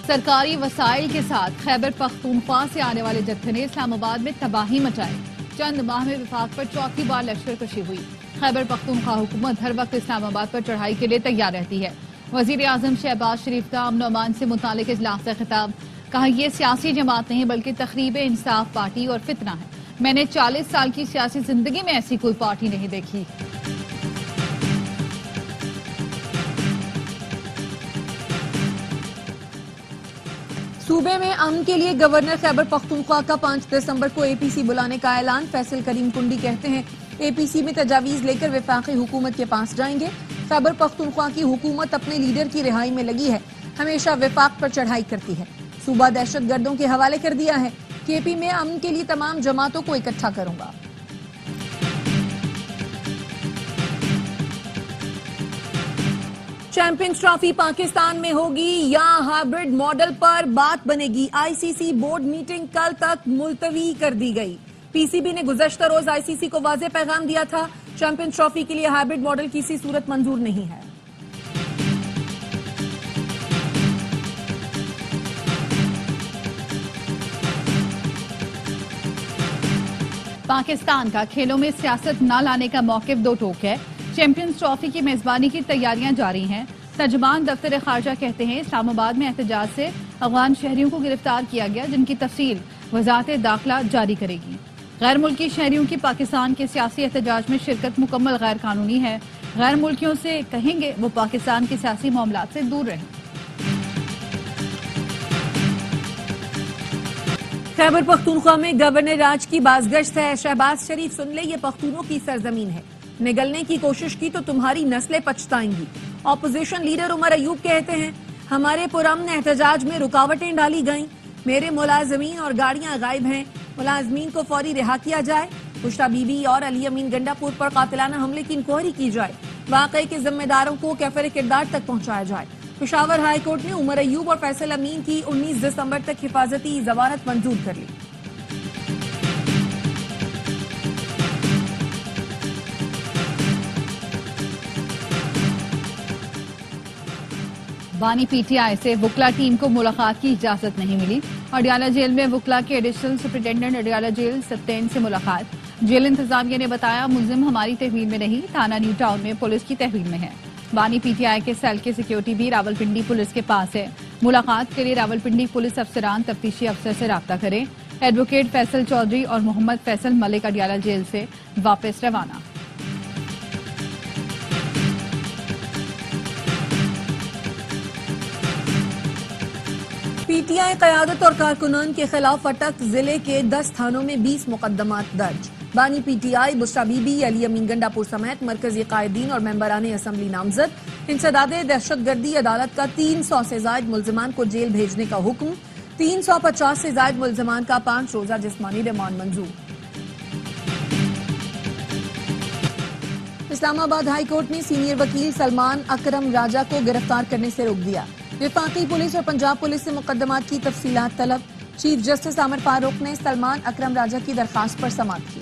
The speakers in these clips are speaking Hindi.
सरकारी वसाइल के साथ खैबर पख्तूनख्वा से आने वाले जत्थे ने इस्लामाबाद में तबाही मचाई। चंद माह में विफाक पर चौथी बार लश्करकशी हुई। खैबर पख्तूनख्वा हुकूमत हर वक्त इस्लामाबाद पर चढ़ाई के लिए तैयार रहती है। वजीर आजम शहबाज शरीफ का अमन अमान से मुतालिक इजलास से खिताब, कहा यह सियासी जमात नहीं बल्कि तकरीब इंसाफ पार्टी और फितना है। मैंने 40 साल की सियासी जिंदगी में ऐसी कोई पार्टी नहीं देखी। सूबे में अमन के लिए गवर्नर खैबर पख्तूनख्वा का 5 दिसंबर को एपीसी बुलाने का ऐलान। फैसल करीम कुंडी कहते हैं एपीसी में तजावीज लेकर वफाकी हुकूमत के पास जाएंगे। खैबर पख्तूनख्वा की हुकूमत अपने लीडर की रिहाई में लगी है, हमेशा वफाक पर चढ़ाई करती है। सूबा दहशत गर्दों के हवाले कर दिया है। केपी में अमन के लिए तमाम जमातों को इकट्ठा करूंगा। चैंपियंस ट्रॉफी पाकिस्तान में होगी या हाइब्रिड मॉडल पर बात बनेगी। आईसीसी बोर्ड मीटिंग कल तक मुलतवी कर दी गई। पीसीबी ने गुज़श्ता रोज आईसीसी को वाज़ेह पैगाम दिया था, चैंपियंस ट्रॉफी के लिए हाइब्रिड मॉडल किसी सूरत मंजूर नहीं है। पाकिस्तान का खेलों में सियासत न लाने का मौक़िफ़ दो टोक है। चैंपियंस ट्रॉफी की मेजबानी की तैयारियां जारी हैं। तर्जुमान दफ्तर खारजा कहते हैं इस्लामाबाद में एहतजाज से अफगान शहरियों को गिरफ्तार किया गया, जिनकी तफसील वजारत दाखिला जारी करेगी। गैर मुल्की शहरियों की पाकिस्तान के सियासी एहतजाज में शिरकत मुकम्मल गैर कानूनी है। गैर मुल्कियों से कहेंगे वो पाकिस्तान के सियासी मामलात से दूर रहें। खैबर पख्तूनख्वा में गवर्नर राज की बाज़गश्त है। शहबाज शरीफ सुन ले, ये पख्तूनों की सरजमीन है। निगलने की कोशिश की तो तुम्हारी नस्लें पछताएंगी। ऑपोजिशन लीडर उमर अयूब कहते हैं हमारे पुरअमन एहतजाज में रुकावटें डाली गईं। मेरे मुलाजमीन और गाड़ियां गायब हैं। मुलाजमीन को फौरी रिहा किया जाए। पुश्ता बीबी और अली अमीन गंडापुर पर कातिलाना हमले की इंक्वायरी की जाए। वाकई के जिम्मेदारों को कैफर किरदार तक पहुंचाया जाए। पेशावर हाई कोर्ट ने उमर अयूब और फैसल अमीन की 19 दिसंबर तक हिफाजती जमानत मंजूर कर ली। बानी पीटीआई से वुकला टीम को मुलाकात की इजाजत नहीं मिली। अडियाला जेल में वुकला के एडिशनल सुपरिटेंडेंट अडियाला जेल सत्तेन से मुलाकात। जेल इंतजामिया ने बताया मुलजिम हमारी तहवील में नहीं, थाना न्यू टाउन में पुलिस की तहवील में है। बानी पीटीआई के सेल की सिक्योरिटी भी रावलपिंडी पुलिस के पास है। मुलाकात के लिए रावलपिंडी पुलिस अफसरान तफ्तीशी अफसर से राब्ता करें। एडवोकेट फैसल चौधरी और मोहम्मद फैसल मलिक अडियाला जेल से वापस रवाना। पीटीआई क़यादत और कारकुनान के खिलाफ अटक जिले के 10 थानों में 20 मुकदमात दर्ज। बानी पीटीआई, बुश्रा बीबी, अली अमीन गंडापुर समेत मरकजी कायदीन और मेंबरान असम्बली नामजद। इंसदादे दहशतगर्दी अदालत का 300 से जायद मुल्जिमान को जेल भेजने का हुक्म। 350 से जायद मुल्जिमान का 5 रोजा जिस्मानी रिमांड मंजूर। इस्लामाबाद हाई कोर्ट ने सीनियर वकील सलमान अकरम राजा को गिरफ्तार करने से रोक दिया। विफाकी पुलिस और पंजाब पुलिस से मुकदमात की तफसीलात तलब। चीफ जस्टिस आमिर फारूक ने सलमान अकरम राजा की दरखास्त पर समाअत की।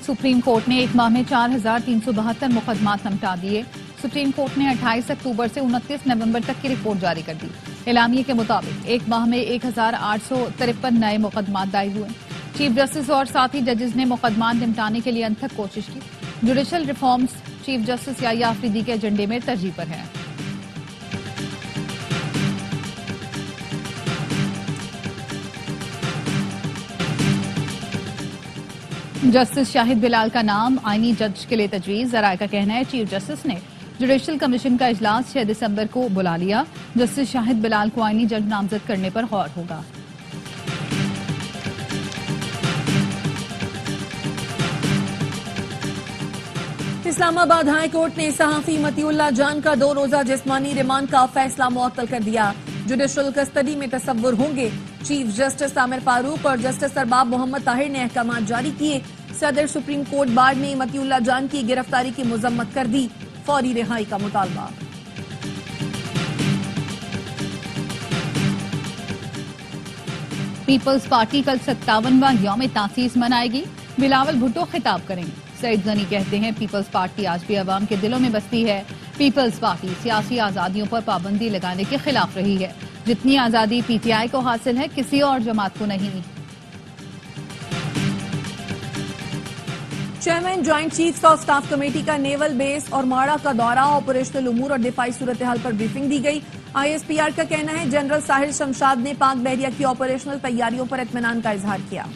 सुप्रीम कोर्ट ने एक माह में 4,372 मुकदमात निपटा दिए। सुप्रीम कोर्ट ने 28 अक्टूबर से 29 नवंबर तक की रिपोर्ट जारी कर दी। एलामिये के मुताबिक एक माह में 1,853 नए मुकदमात दायर हुए। चीफ जस्टिस और साथी जजेस ने मुकदमात निपटाने के लिए अनथक कोशिश की। Judicial reforms chief justice Yahya Afridi के एजेंडे में तरजीह पर है। जस्टिस शाहिद बिलाल का नाम आईनी जज के लिए तजवीज। जराये का कहना है चीफ जस्टिस ने जुडिशल कमीशन का इजलास 6 दिसंबर को बुला लिया। जस्टिस शाहिद बिलाल को आईनी जज नामजद करने पर गौर होगा। इस्लामाबाद हाई कोर्ट ने सहाफी मतीउल्लाह जान का 2 रोजा जिस्मानी रिमांड का फैसला मुअत्तल कर दिया। जुडिशल कस्टडी में तसव्वुर होंगे। चीफ जस्टिस आमिर फारूक और जस्टिस अरबाब मोहम्मद ताहिर ने अहकाम जारी किए। सदर सुप्रीम कोर्ट बार ने मतीउल्लाह जान की गिरफ्तारी की मजम्मत कर दी। फौरी रिहाई का मुतालबा। पीपल्स पार्टी कल 57वां यौम तासीस मनाएगी। बिलावल भुट्टो खिताब करेंगे। सईद गनी कहते हैं पीपल्स पार्टी आज भी अवाम के दिलों में बसती है। पीपल्स पार्टी सियासी आजादियों पर पाबंदी लगाने के खिलाफ रही है। जितनी आजादी पीटीआई को हासिल है किसी और जमात को नहीं। Chairman joint chiefs of staff committee का नेवल बेस और माड़ा का दौरा, ऑपरेशनल उमूर और दिफाई सूरत हाल पर ब्रीफिंग दी गई। आईएसपीआर का कहना है जनरल साहिल शमशाद ने पाक बहरिया की ऑपरेशनल तैयारियों पर इत्मीनान का इजहार किया।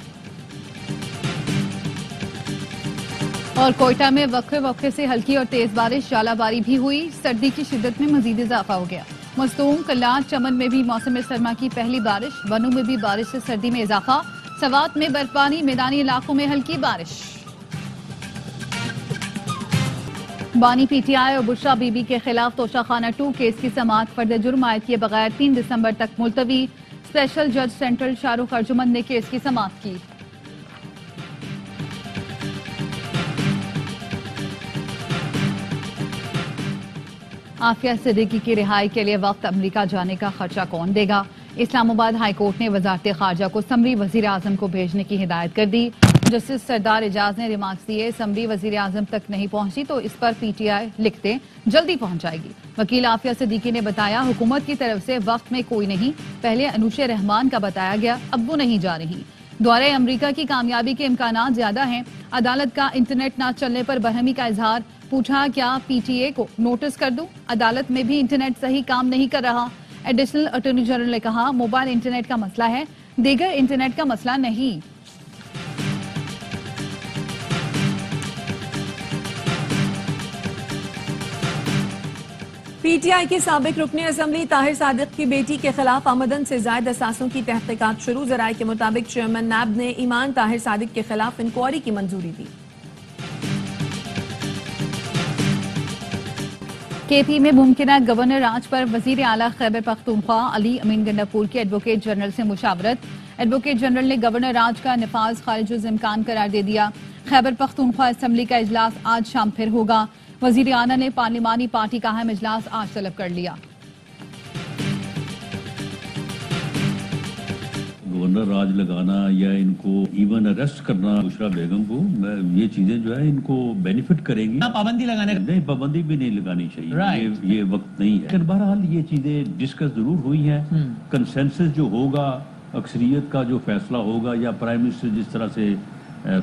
और कोयटा में वक्फे वक्फे से हल्की और तेज बारिश, जालाबारी भी हुई। सर्दी की शिद्दत में मजीद इजाफा हो गया। मस्तूम, कल्लार, चमन में भी मौसम सरमा की पहली बारिश। बनू में भी बारिश से सर्दी में इजाफा। सवात में बर्फबारी, मैदानी इलाकों में हल्की बारिश। बानी पीटीआई और बुशरा बीबी के खिलाफ तोशाखाना 2 केस की समाअत फर्द जुर्म आयद किए बगैर 3 दिसंबर तक मुलतवी। स्पेशल जज सेंट्रल शाहरुख अर्जुमन ने केस की समाअत की। आफिया सिद्दीकी की रिहाई के लिए वक्त अमेरिका जाने का खर्चा कौन देगा? इस्लामाबाद हाई कोर्ट ने वजारत खारजा को समरी वजीर आजम को भेजने की हिदायत कर दी। जस्टिस सरदार एजाज ने रिमार्क्स दिए, समरी वजीर आजम तक नहीं पहुंची तो इस पर पीटीआई लिखते जल्दी पहुंच जाएगी। वकील आफिया सिद्दीकी ने बताया हुकूमत की तरफ से वक्त में कोई नहीं, पहले अनुशे रहमान का बताया गया, अब वो नहीं जा रही। दौरे अमरीका की कामयाबी के इम्कानात ज्यादा हैं। अदालत का इंटरनेट न चलने पर बरहमी का इजहार। पूछा क्या पीटीए को नोटिस कर दूं? अदालत में भी इंटरनेट सही काम नहीं कर रहा। एडिशनल अटॉर्नी जनरल ने कहा मोबाइल इंटरनेट का मसला है, दीगर इंटरनेट का मसला नहीं। पीटीआई के साबिक रुकने असेंबली ताहिर सादिक की बेटी के खिलाफ आमदन से जायद असासों की तहकीकात शुरू। जराये के मुताबिक चेयरमैन नैब ने ईमान ताहिर सादिक के खिलाफ इंक्वायरी की मंजूरी दी। केपी में मुमकिन गवर्नर राज पर वजीर आला खैबर पख्तूनख्वा अली अमीन गंडापुर की एडवोकेट जनरल से मुशावरत। एडवोकेट जनरल ने गवर्नर राज का नफाज खारिज इम्कान करार दे दिया। खैबर पख्तूनख्वा असेंबली का इजलास आज शाम फिर होगा। वजीर आला ने पार्लिमानी पार्टी का अहम इजलास आज तलब कर लिया। गवर्नर राज लगाना या इनको इवन अरेस्ट करना बुशरा बेगम को, ये चीजें जो है इनको बेनिफिट करेंगी। पाबंदी लगाने नहीं, पाबंदी भी नहीं लगानी चाहिए। ये वक्त नहीं है। लेकिन बहरहाल ये चीजें डिस्कस जरूर हुई हैं। कंसेंसस जो होगा, अक्सरियत का जो फैसला होगा या प्राइम मिनिस्टर जिस तरह से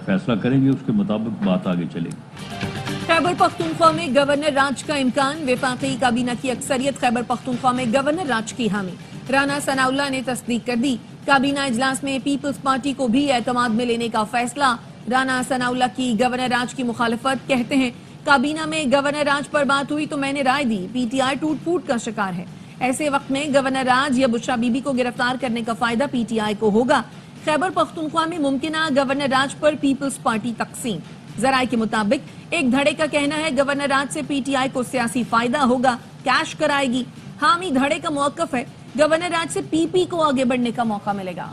फैसला करेंगे उसके मुताबिक बात आगे चलेगी। खैबर पख्तूनख्वा में गवर्नर राज का इम्कान। वफाकी काबीना की अक्सरियत खैबर पख्तूनख्वा में गवर्नर राज की हामी। राना सनाउल्लाह ने तस्दीक कर दी। काबीना इजलास में पीपल्स पार्टी को भी एतमाद में लेने का फैसला। राना सनाउल्लाह की गवर्नर राज की मुखालफत। कहते हैं काबीना में गवर्नर राज पर बात हुई तो मैंने राय दी। पीटीआई टूट फूट का शिकार है। ऐसे वक्त में गवर्नर राज या बुशरा बीबी को गिरफ्तार करने का फायदा पीटीआई को होगा। खैबर पख्तूनख्वा में मुमकिना गवर्नर राज पर पीपल्स पार्टी तकसीम। जराये के मुताबिक एक धड़े का कहना है गवर्नर राज से पीटीआई को सियासी फायदा होगा, कैश कराएगी। हामी धड़े का मौकफ है गवर्नर राज से पीपी को आगे बढ़ने का मौका मिलेगा।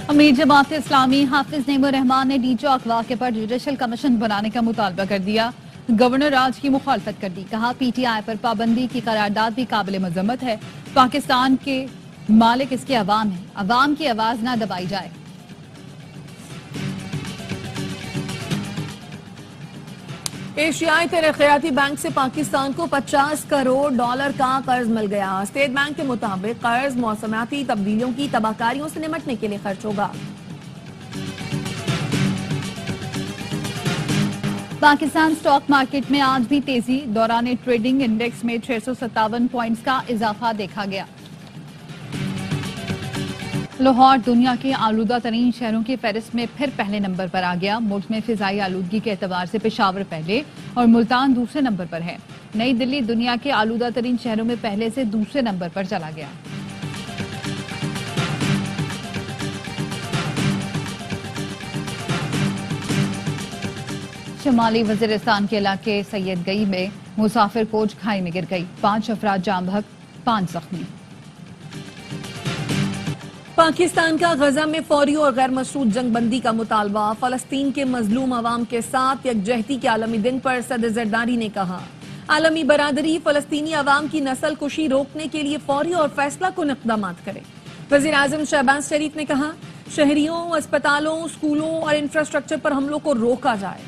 अमीर जमात इस्लामी हाफिज नेमो रहमान ने डीजो अगवा के पर जुडिशल कमीशन बनाने का मुतालबा कर दिया। गवर्नर राज की मुखालफत कर दी। कहा पीटीआई पर पाबंदी की करारदाद भी काबिल मजम्मत है। पाकिस्तान के मालिक इसके अवाम है, अवाम की आवाज ना दबाई जाए। एशियाई तरक्याती बैंक से पाकिस्तान को $50 करोड़ का कर्ज मिल गया। स्टेट बैंक के मुताबिक कर्ज मौसमियाती तब्दीलियों की तबाहकारियों से निपटने के लिए खर्च होगा। पाकिस्तान स्टॉक मार्केट में आज भी तेजी। दौरान ट्रेडिंग इंडेक्स में 657 पॉइंट्स का इजाफा देखा गया। लाहौर दुनिया के आलूदा तरीन शहरों की फहरिस्त में फिर पहले नंबर पर आ गया। मुल्क में फिजाई आलूदगी के एतबार से पेशावर पहले और मुल्तान दूसरे नंबर पर है। नई दिल्ली दुनिया के आलूदा तरीन शहरों में पहले से दूसरे नंबर पर चला गया। शमाली वजीरिस्तान के इलाके सैयदगई में मुसाफिर कोच खाई में गिर गई। 5 अफराद जाम बहक, 5 जख्मी। पाकिस्तान का गजा में फौरी और गैर मशरूत जंगबंदी का मुतालबा। फलस्तीन के मजलूम अवाम के साथ यकजहती के आलमी दिन पर सदर जरदारी ने कहा आलमी बरादरी फलस्तीनी अवाम की नस्ल कुशी रोकने के लिए फौरी और फैसला कुन इक़दामात करे। वज़ीर आज़म शहबाज शरीफ ने कहा, शहरियों, अस्पतालों, स्कूलों और इंफ्रास्ट्रक्चर पर हमलों को रोका जाए।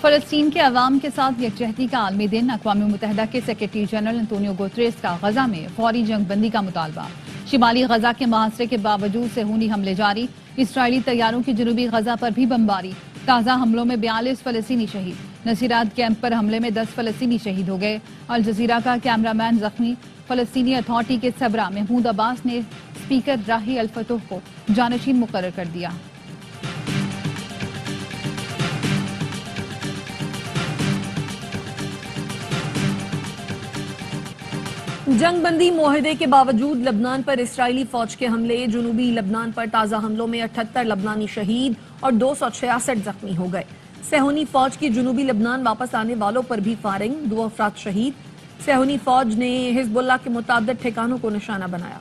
फलस्तीन के अवाम के साथ यकजहती का आलमी दिन। अक़वाम मुत्तहिदा के सेक्रेटरी जनरल अंतोनियो गुतरेस का गजा में फौरी जंग बंदी का मुतालबा। शिमाली गजा के मुहासरे के बावजूद सेहूनी हमले जारी। इसराइली तैयारों की जनूबी गजा पर भी बमबारी। ताज़ा हमलों में 42 फलस्तीनी शहीद। नसीरात कैंप पर हमले में 10 फलस्तीनी शहीद हो गए। अल जजीरा का कैमरामैन जख्मी। फलस्तीनी अथॉरिटी के सबरा महमूद अब्बास ने स्पीकर राही अल फतूह को जानशीन मुकर्रर कर दिया। जंगबंदी मुआहदे के बावजूद लबनान पर इसराइली फौज के हमले। जुनूबी लबनान पर ताज़ा हमलों में 78 लबनानी शहीद और 266 जख्मी हो गए। सेहूनी फौज की जुनूबी लबनान वापस आने वालों पर भी फायरिंग, 2 अफराद शहीद। सेहूनी फौज ने हिजबुल्लाह के मुताबिक ठिकानों को निशाना बनाया।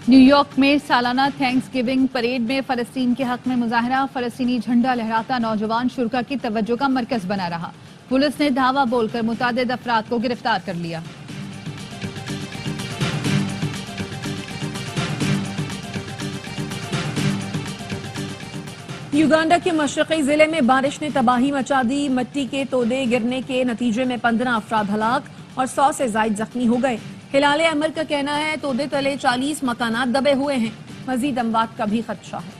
न्यूयॉर्क में सालाना थैंक्सगिविंग परेड में फलस्तीन के हक में मुजाहरा। फलस्तीनी झंडा लहराता नौजवान शुरका की तवज्जो का मरकज बना रहा। पुलिस ने धावा बोलकर मुतादिद अफराद को गिरफ्तार कर लिया। युगांडा के मशरक़ी जिले में बारिश ने तबाही मचा दी। मिट्टी के तोदे गिरने के नतीजे में 15 अफराद हलाक और 100 से जायद जख्मी हो गए। हिलाल अमर का कहना है तोदे तले 40 मकानात दबे हुए हैं। मजीद अमवात का भी खदशा है।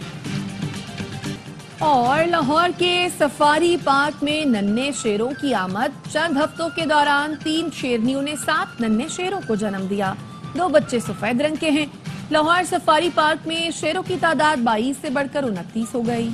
और लाहौर के सफारी पार्क में नन्हे शेरों की आमद। चंद हफ्तों के दौरान 3 शेरनियों ने 7 नन्हे शेरों को जन्म दिया। 2 बच्चे सफेद रंग के हैं। लाहौर सफारी पार्क में शेरों की तादाद 22 से बढ़कर 29 हो गई।